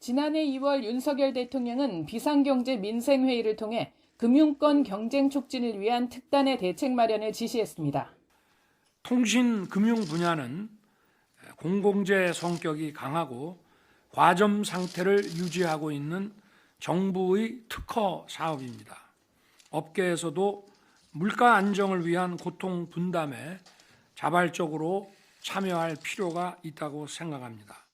지난해 2월 윤석열 대통령은 비상경제 민생회의를 통해 금융권 경쟁 촉진을 위한 특단의 대책 마련을 지시했습니다. 통신 금융 분야는 공공재 성격이 강하고 과점 상태를 유지하고 있는 정부의 특허 사업입니다. 업계에서도 물가 안정을 위한 고통 분담에 자발적으로 참여할 필요가 있다고 생각합니다.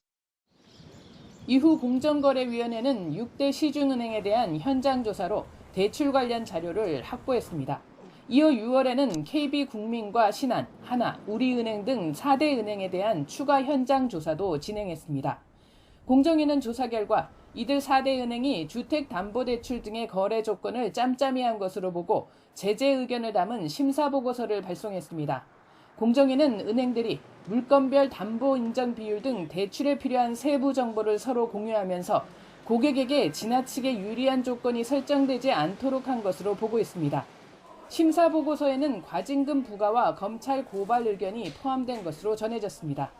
이후 공정거래위원회는 6대 시중은행에 대한 현장 조사로 대출 관련 자료를 확보했습니다. 이어 6월에는 KB국민과 신한, 하나, 우리은행 등 4대 은행에 대한 추가 현장 조사도 진행했습니다. 공정위는 조사 결과 이들 4대 은행이 주택담보대출 등의 거래 조건을 짬짬이 한 것으로 보고 제재 의견을 담은 심사보고서를 발송했습니다. 공정위는 은행들이 물건별 담보 인정 비율 등 대출에 필요한 세부 정보를 서로 공유하면서 고객에게 지나치게 유리한 조건이 설정되지 않도록 한 것으로 보고 있습니다. 심사보고서에는 과징금 부과와 검찰 고발 의견이 포함된 것으로 전해졌습니다.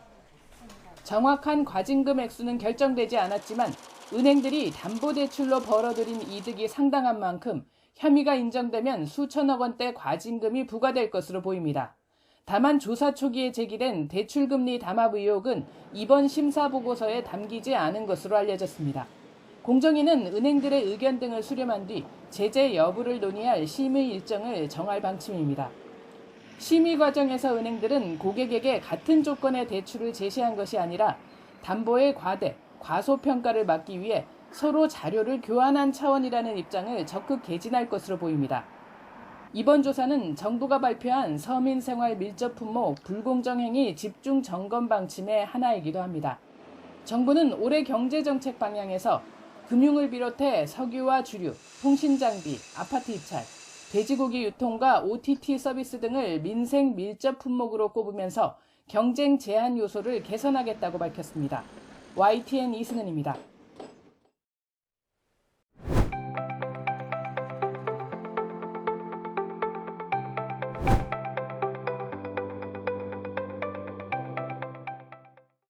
정확한 과징금 액수는 결정되지 않았지만 은행들이 담보대출로 벌어들인 이득이 상당한 만큼 혐의가 인정되면 수천억 원대 과징금이 부과될 것으로 보입니다. 다만 조사 초기에 제기된 대출금리 담합 의혹은 이번 심사보고서에 담기지 않은 것으로 알려졌습니다. 공정위는 은행들의 의견 등을 수렴한 뒤 제재 여부를 논의할 심의 일정을 정할 방침입니다. 심의 과정에서 은행들은 고객에게 같은 조건의 대출을 제시한 것이 아니라 담보의 과대, 과소평가를 막기 위해 서로 자료를 교환한 차원이라는 입장을 적극 개진할 것으로 보입니다. 이번 조사는 정부가 발표한 서민생활 밀접 품목 불공정행위 집중 점검 방침의 하나이기도 합니다. 정부는 올해 경제정책 방향에서 금융을 비롯해 석유와 주류, 통신장비, 아파트 입찰, 돼지고기 유통과 OTT 서비스 등을 민생 밀접 품목으로 꼽으면서 경쟁 제한 요소를 개선하겠다고 밝혔습니다. YTN 이승은입니다.